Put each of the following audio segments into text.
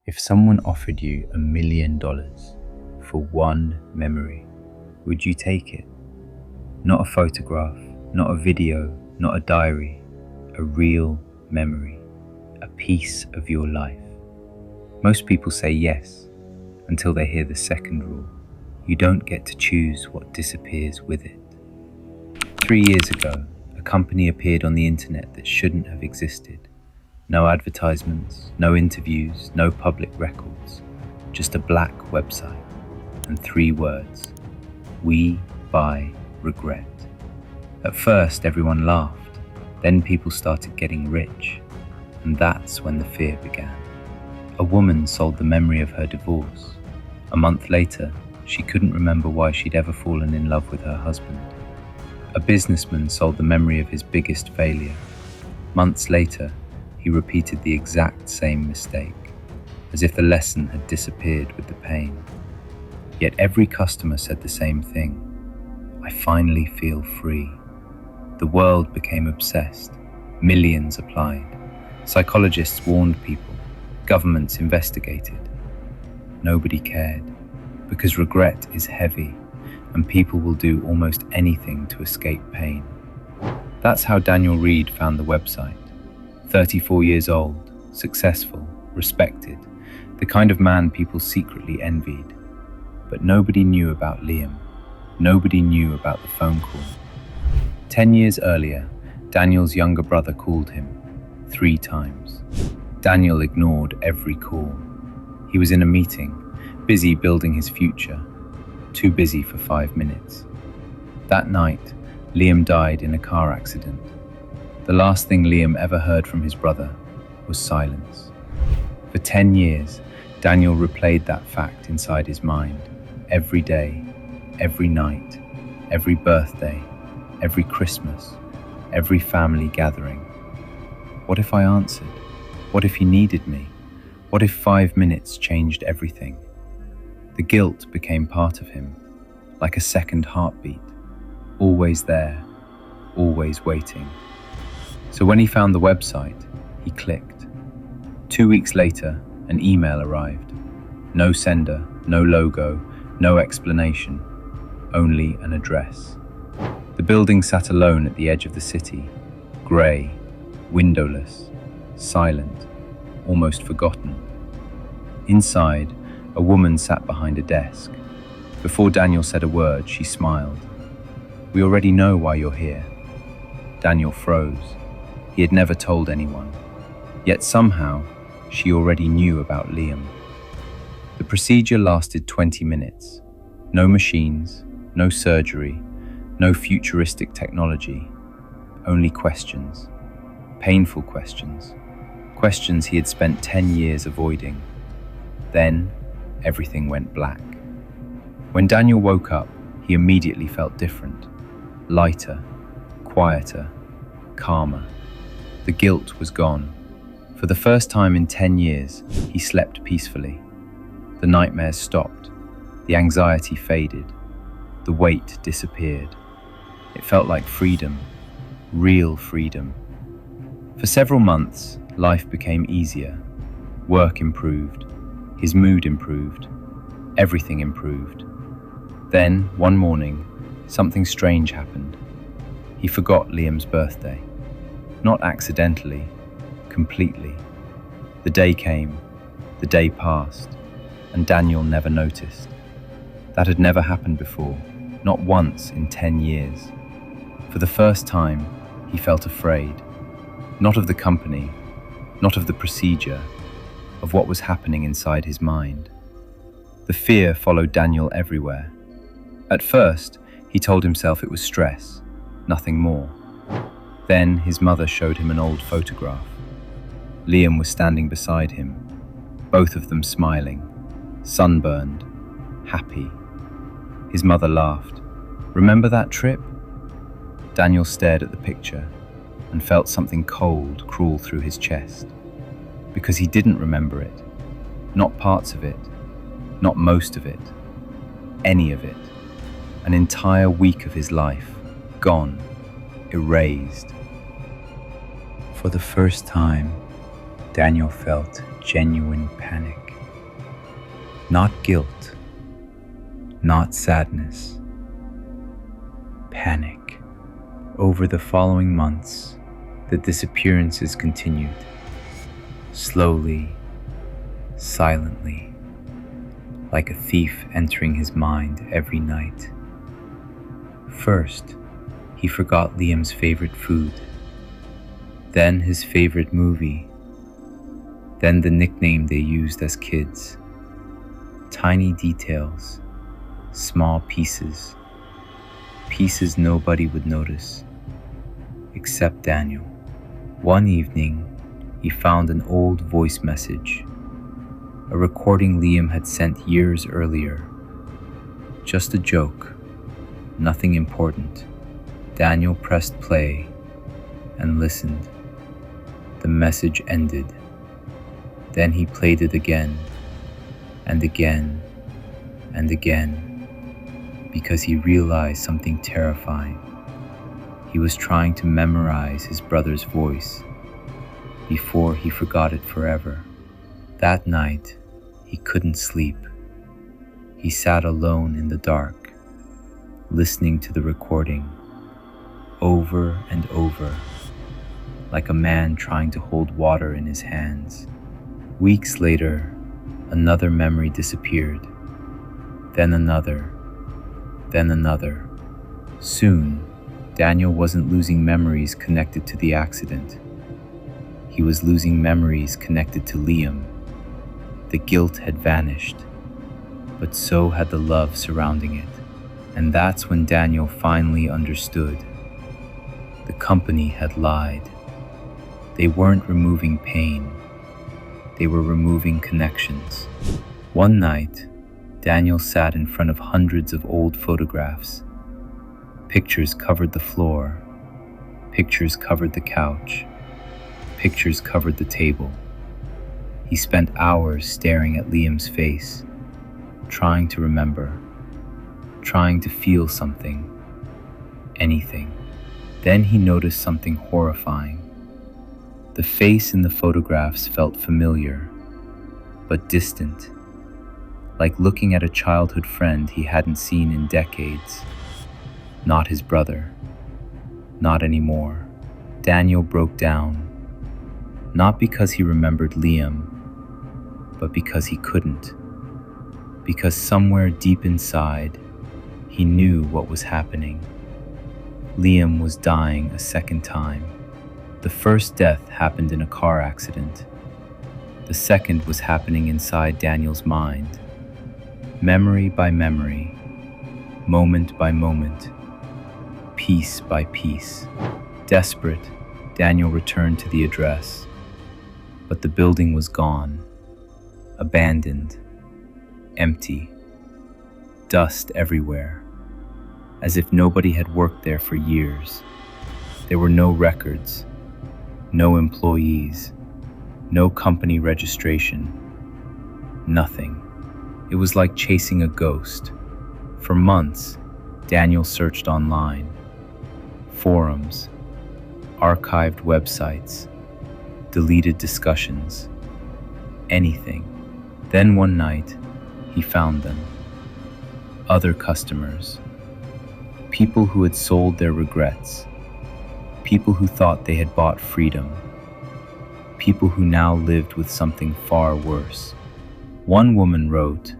If someone offered you $1 million for one memory, would you take it? Not a photograph, not a video, not a diary, a real memory, a piece of your life. Most people say yes until they hear the second rule. You don't get to choose what disappears with it. 3 years ago, a company appeared on the internet that shouldn't have existed. No advertisements, no interviews, no public records, just a black website and 3 words: we buy regret. At first, everyone laughed. Then people started getting rich, and that's when the fear began. A woman sold the memory of her divorce. A month later, she couldn't remember why she'd ever fallen in love with her husband. A businessman sold the memory of his biggest failure. Months later, he repeated the exact same mistake, as if the lesson had disappeared with the pain. Yet every customer said the same thing: I finally feel free. The world became obsessed. Millions applied. Psychologists warned people. Governments investigated. Nobody cared, because regret is heavy, and people will do almost anything to escape pain. That's how Daniel Reed found the website. 34 years old, successful, respected, the kind of man people secretly envied. But nobody knew about Liam. Nobody knew about the phone call. 10 years earlier, Daniel's younger brother called him 3 times. Daniel ignored every call. He was in a meeting, busy building his future, too busy for 5 minutes. That night, Liam died in a car accident. The last thing Liam ever heard from his brother was silence. For 10 years, Daniel replayed that fact inside his mind. Every day, every night, every birthday, every Christmas, every family gathering. What if I answered? What if he needed me? What if 5 minutes changed everything? The guilt became part of him, like a second heartbeat, always there, always waiting. So when he found the website, he clicked. 2 weeks later, an email arrived. No sender, no logo, no explanation, only an address. The building sat alone at the edge of the city, grey, windowless, silent, almost forgotten. Inside, a woman sat behind a desk. Before Daniel said a word, she smiled. We already know why you're here. Daniel froze. He had never told anyone. Yet somehow, she already knew about Liam. The procedure lasted 20 minutes. No machines, no surgery, no futuristic technology. Only questions. Painful questions. Questions he had spent 10 years avoiding. Then, everything went black. When Daniel woke up, he immediately felt different. Lighter, quieter, calmer. The guilt was gone. For the first time in 10 years, he slept peacefully. The nightmares stopped. The anxiety faded. The weight disappeared. It felt like freedom, real freedom. For several months, life became easier. Work improved. His mood improved. Everything improved. Then, one morning, something strange happened. He forgot Liam's birthday. Not accidentally, completely. The day came, the day passed, and Daniel never noticed. That had never happened before, not once in 10 years. For the first time, he felt afraid. Not of the company, not of the procedure, of what was happening inside his mind. The fear followed Daniel everywhere. At first, he told himself it was stress, nothing more. Then his mother showed him an old photograph. Liam was standing beside him, both of them smiling, sunburned, happy. His mother laughed. Remember that trip? Daniel stared at the picture and felt something cold crawl through his chest. Because he didn't remember it. Not parts of it, not most of it, any of it. An entire week of his life, gone, erased. For the first time, Daniel felt genuine panic. Not guilt, not sadness, panic. Over the following months, the disappearances continued, slowly, silently, like a thief entering his mind every night. First, he forgot Liam's favorite food, then his favorite movie, then the nickname they used as kids. Tiny details, small pieces nobody would notice, except Daniel. One evening, he found an old voice message, a recording Liam had sent years earlier. Just a joke, nothing important. Daniel pressed play and listened. The message ended. Then he played it again and again and again, because he realized something terrifying. He was trying to memorize his brother's voice before he forgot it forever. That night, he couldn't sleep. He sat alone in the dark, listening to the recording over and over, like a man trying to hold water in his hands. Weeks later, another memory disappeared, then another, then another. Soon, Daniel wasn't losing memories connected to the accident. He was losing memories connected to Liam. The guilt had vanished, but so had the love surrounding it. And that's when Daniel finally understood. The company had lied. They weren't removing pain. They were removing connections. One night, Daniel sat in front of hundreds of old photographs. Pictures covered the floor. Pictures covered the couch. Pictures covered the table. He spent hours staring at Liam's face, trying to remember, trying to feel something, anything. Then he noticed something horrifying. The face in the photographs felt familiar, but distant, like looking at a childhood friend he hadn't seen in decades. Not his brother. Not anymore. Daniel broke down, not because he remembered Liam, but because he couldn't. Because somewhere deep inside, he knew what was happening. Liam was dying a second time. The first death happened in a car accident. The second was happening inside Daniel's mind. Memory by memory, moment by moment, piece by piece. Desperate, Daniel returned to the address. But the building was gone, abandoned, empty, dust everywhere, as if nobody had worked there for years. There were no records, no employees, no company registration, nothing. It was like chasing a ghost. For months, Daniel searched online, forums, archived websites, deleted discussions, anything. Then one night, he found them. Other customers, people who had sold their regrets, people who thought they had bought freedom, people who now lived with something far worse. One woman wrote,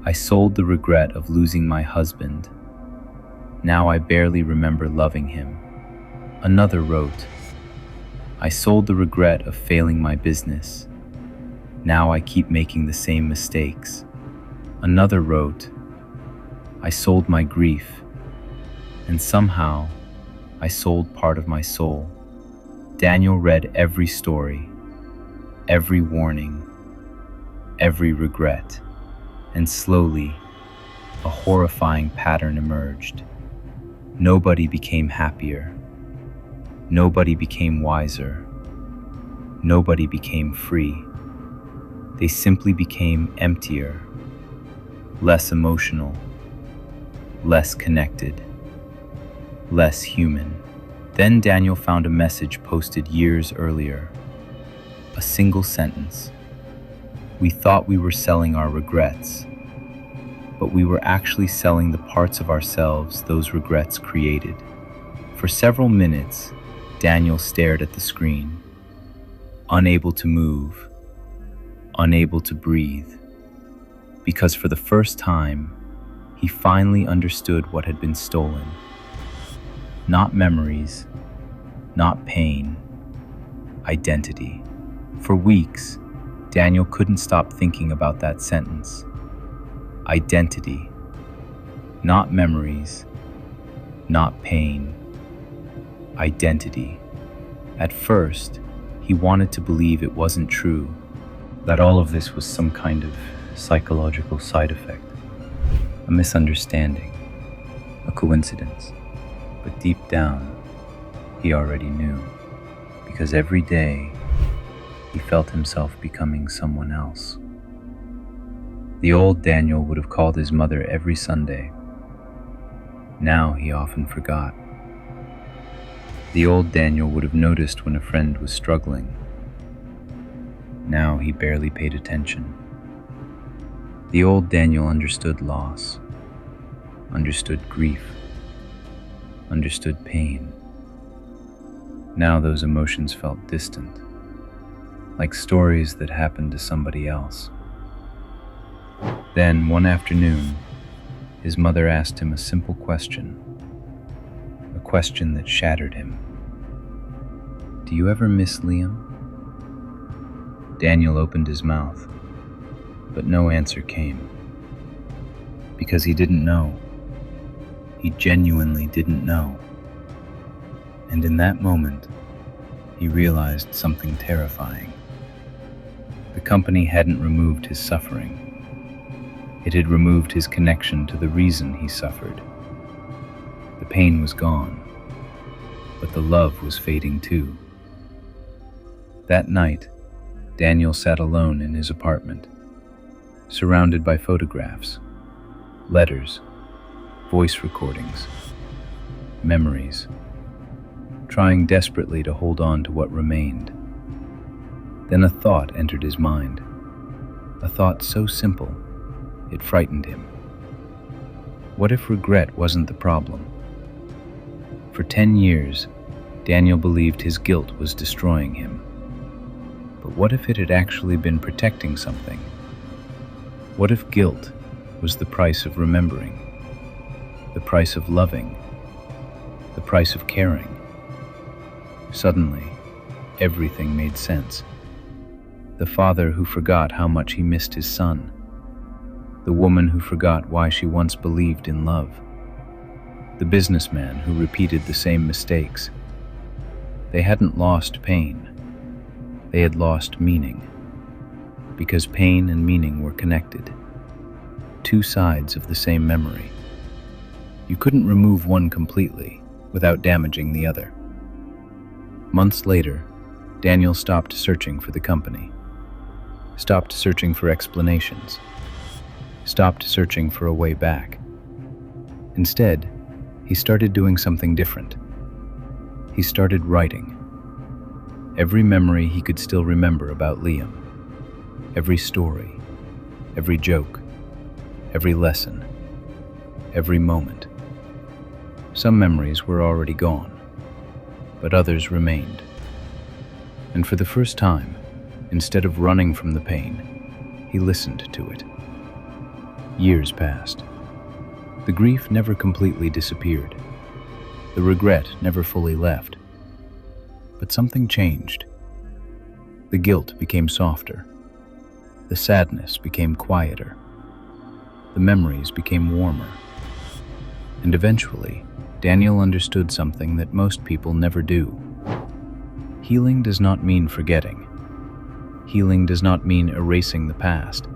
"I sold the regret of losing my husband. Now I barely remember loving him." Another wrote, "I sold the regret of failing my business. Now I keep making the same mistakes." Another wrote, "I sold my grief, and somehow I sold part of my soul." Daniel read every story, every warning, every regret, and slowly, a horrifying pattern emerged. Nobody became happier. Nobody became wiser. Nobody became free. They simply became emptier, less emotional, less connected, less human. Then Daniel found a message posted years earlier. A single sentence. We thought we were selling our regrets, but we were actually selling the parts of ourselves those regrets created. For several minutes, Daniel stared at the screen, unable to move, unable to breathe, because for the first time, he finally understood what had been stolen. Not memories, not pain, identity. For weeks, Daniel couldn't stop thinking about that sentence. Identity. Not memories, not pain. Identity. At first, he wanted to believe it wasn't true, that all of this was some kind of psychological side effect, a misunderstanding, a coincidence. But deep down, he already knew, because every day, he felt himself becoming someone else. The old Daniel would have called his mother every Sunday. Now he often forgot. The old Daniel would have noticed when a friend was struggling. Now he barely paid attention. The old Daniel understood loss, understood grief, understood pain. Now those emotions felt distant, like stories that happened to somebody else. Then, one afternoon, his mother asked him a simple question, a question that shattered him. "Do you ever miss Liam?" Daniel opened his mouth, but no answer came, because he didn't know. He genuinely didn't know. And in that moment, he realized something terrifying. The company hadn't removed his suffering. It had removed his connection to the reason he suffered. The pain was gone, but the love was fading too. That night, Daniel sat alone in his apartment, surrounded by photographs, letters, voice recordings, memories, trying desperately to hold on to what remained. Then a thought entered his mind, a thought so simple, it frightened him. What if regret wasn't the problem? For 10 years, Daniel believed his guilt was destroying him. But what if it had actually been protecting something? What if guilt was the price of remembering, the price of loving, the price of caring? Suddenly, everything made sense. The father who forgot how much he missed his son. The woman who forgot why she once believed in love. The businessman who repeated the same mistakes. They hadn't lost pain. They had lost meaning. Because pain and meaning were connected. Two sides of the same memory. You couldn't remove one completely without damaging the other. Months later, Daniel stopped searching for the company. Stopped searching for explanations. Stopped searching for a way back. Instead, he started doing something different. He started writing. Every memory he could still remember about Liam. Every story, every joke, every lesson, every moment. Some memories were already gone, but others remained. And for the first time, instead of running from the pain, he listened to it. Years passed. The grief never completely disappeared. The regret never fully left. But something changed. The guilt became softer. The sadness became quieter. The memories became warmer. And eventually, Daniel understood something that most people never do. Healing does not mean forgetting. Healing does not mean erasing the past.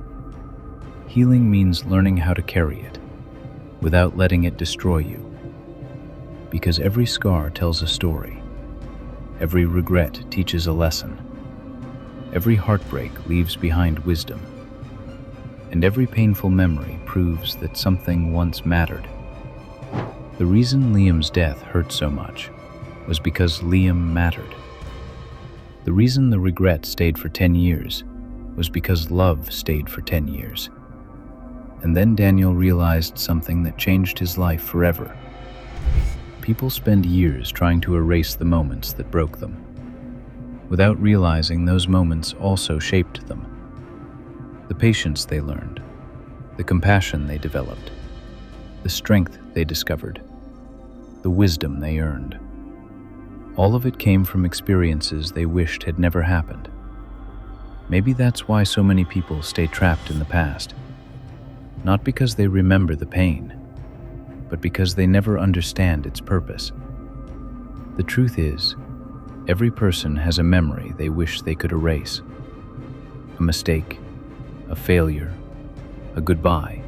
Healing means learning how to carry it, without letting it destroy you. Because every scar tells a story. Every regret teaches a lesson. Every heartbreak leaves behind wisdom. And every painful memory proves that something once mattered. The reason Liam's death hurt so much was because Liam mattered. The reason the regret stayed for 10 years was because love stayed for 10 years. And then Daniel realized something that changed his life forever. People spend years trying to erase the moments that broke them, without realizing those moments also shaped them. The patience they learned, the compassion they developed, the strength they discovered, the wisdom they earned. All of it came from experiences they wished had never happened. Maybe that's why so many people stay trapped in the past. Not because they remember the pain, but because they never understand its purpose. The truth is, every person has a memory they wish they could erase. A mistake, a failure, a goodbye,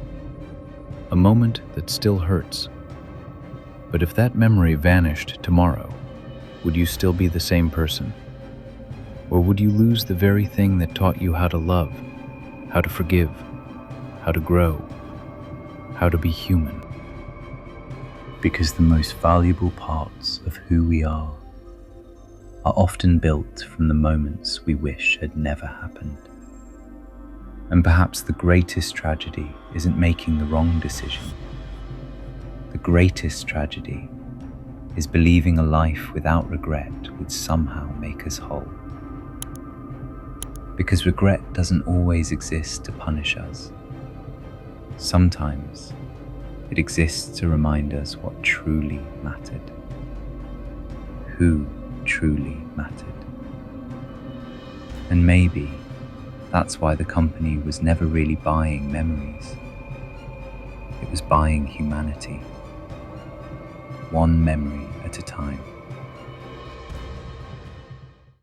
a moment that still hurts. But if that memory vanished tomorrow, would you still be the same person? Or would you lose the very thing that taught you how to love, how to forgive, how to grow, how to be human? Because the most valuable parts of who we are often built from the moments we wish had never happened. And perhaps the greatest tragedy isn't making the wrong decision. The greatest tragedy is believing a life without regret would somehow make us whole. Because regret doesn't always exist to punish us. Sometimes it exists to remind us what truly mattered, who truly mattered. And maybe that's why the company was never really buying memories. It was buying humanity, one memory at a time.